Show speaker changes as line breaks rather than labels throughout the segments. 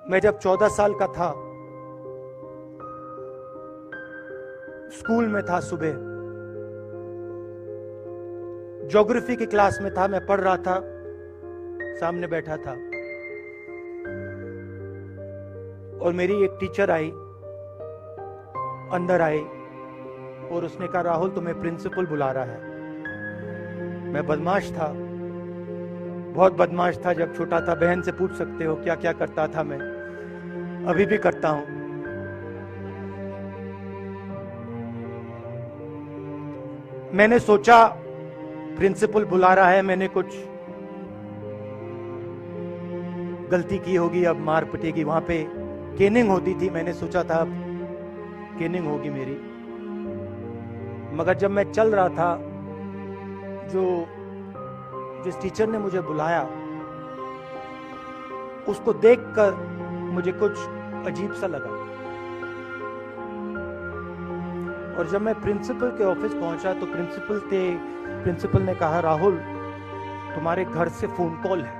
मैं जब 14 साल का था, स्कूल में था, सुबह ज्योग्राफी की क्लास में था, मैं पढ़ रहा था, सामने बैठा था और मेरी एक टीचर आई, अंदर आई और उसने कहा, राहुल तुम्हें प्रिंसिपल बुला रहा है। मैं बदमाश था, बहुत बदमाश था जब छोटा था। बहन से पूछ सकते हो क्या क्या करता था मैं, अभी भी करता हूं। मैंने सोचा प्रिंसिपल बुला रहा है, मैंने कुछ गलती की होगी, अब मार पिटेगी। वहां पे केनिंग होती थी, मैंने सोचा था अब केनिंग होगी मेरी। मगर जब मैं चल रहा था, जिस टीचर ने मुझे बुलाया उसको देखकर मुझे कुछ अजीब सा लगा। और जब मैं प्रिंसिपल के ऑफिस पहुंचा तो प्रिंसिपल ने कहा, राहुल तुम्हारे घर से फोन कॉल है।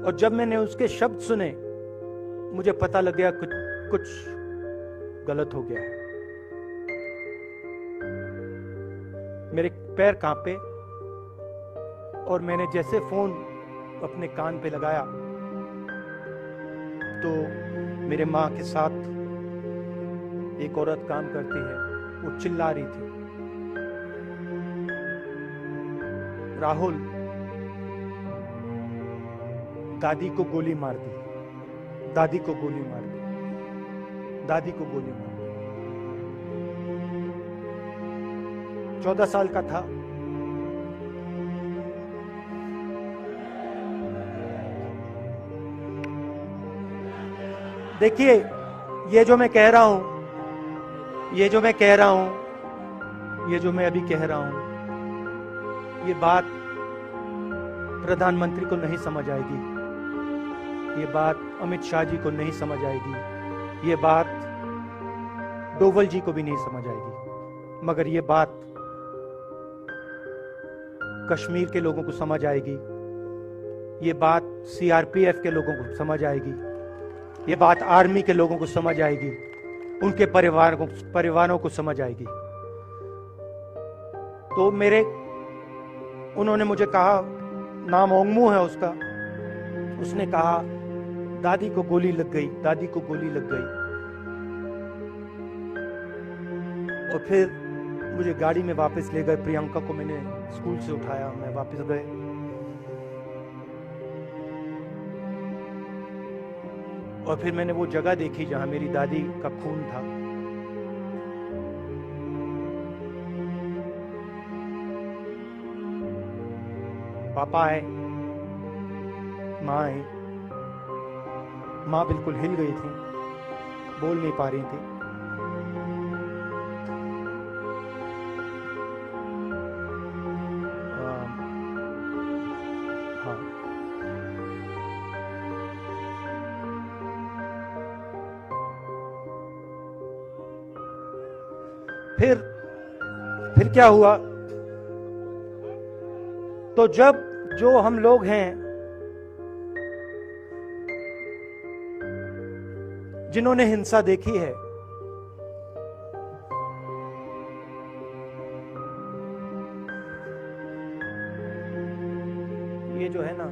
और जब मैंने उसके शब्द सुने मुझे पता लग गया कुछ गलत हो गया है। मेरे पैर कांपे और मैंने जैसे फोन अपने कान पे लगाया तो मेरे माँ के साथ एक औरत काम करती है, वो चिल्ला रही थी, राहुल दादी को गोली मार दी, दादी को गोली मार दी, दादी को गोली मार दी। 14 साल का था। देखिए, ये जो मैं कह रहा हूं, ये जो मैं अभी कह रहा हूं, ये बात प्रधानमंत्री को नहीं समझ आएगी, ये बात अमित शाह जी को नहीं समझ आएगी, ये बात डोवल जी को भी नहीं समझ आएगी, मगर ये बात कश्मीर के लोगों को समझ आएगी, ये बात सीआरपीएफ के लोगों को समझ आएगी, ये बात आर्मी के लोगों को समझ आएगी, उनके परिवारों को समझ आएगी। तो उन्होंने मुझे कहा, नाम ओंगमू है उसका, उसने कहा दादी को गोली लग गई, दादी को गोली लग गई। और फिर मुझे गाड़ी में वापस ले गए, प्रियंका को मैंने स्कूल से उठाया, मैं वापस गए। और फिर मैंने वो जगह देखी जहां मेरी दादी का खून था। पापा आए, माँ आई, माँ बिल्कुल हिल गई थी, बोल नहीं पा रही थी। हाँ, फिर क्या हुआ? तो जो हम लोग हैं जिन्होंने हिंसा देखी है, ये जो है ना,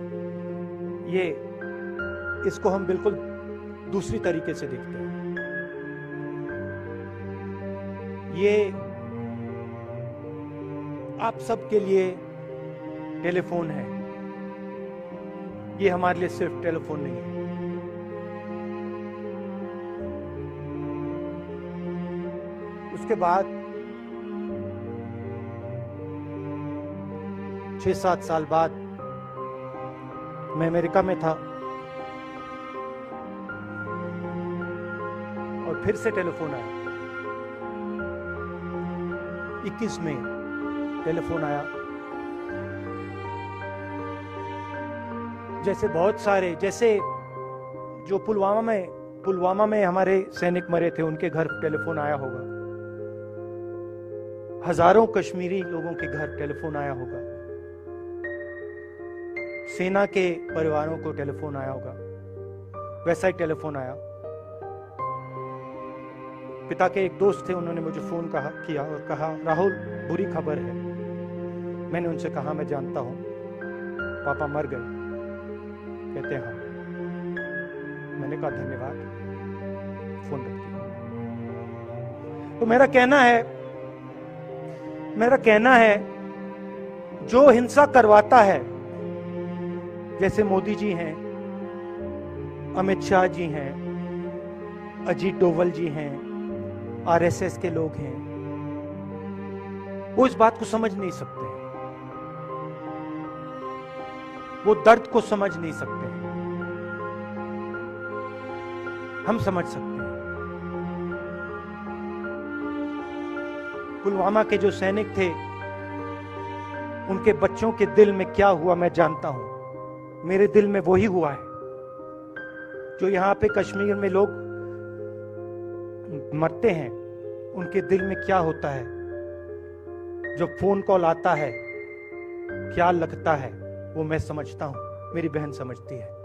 इसको हम बिल्कुल दूसरी तरीके से देखते हैं। ये आप सबके लिए टेलीफोन है, ये हमारे लिए सिर्फ टेलीफोन नहीं है। उसके बाद 6-7 साल बाद मैं अमेरिका में था और फिर से टेलीफोन आया। 21 में टेलीफोन आया। जैसे बहुत सारे, जैसे जो पुलवामा में हमारे सैनिक मरे थे, उनके घर टेलीफोन आया होगा। हजारों कश्मीरी लोगों के घर टेलीफोन आया होगा। सेना के परिवारों को टेलीफोन आया होगा, वैसा ही टेलीफोन आया। पिता के एक दोस्त थे, उन्होंने मुझे फोन किया और कहा, राहुल बुरी खबर है। मैंने उनसे कहा, मैं जानता हूं, पापा मर गए। कहते हैं हाँ। मैंने कहा धन्यवाद, फोन रख दिया। तो मेरा कहना है जो हिंसा करवाता है, जैसे मोदी जी हैं, अमित शाह जी हैं, अजीत डोवल जी हैं, आरएसएस के लोग हैं, वो इस बात को समझ नहीं सकते, वो दर्द को समझ नहीं सकते। हम समझ सकते हैं। पुलवामा के जो सैनिक थे, उनके बच्चों के दिल में क्या हुआ मैं जानता हूं। मेरे दिल में वही हुआ है जो यहां पे कश्मीर में लोग मरते हैं, उनके दिल में क्या होता है। जब फोन कॉल आता है क्या लगता है, वो मैं समझता हूं, मेरी बहन समझती है।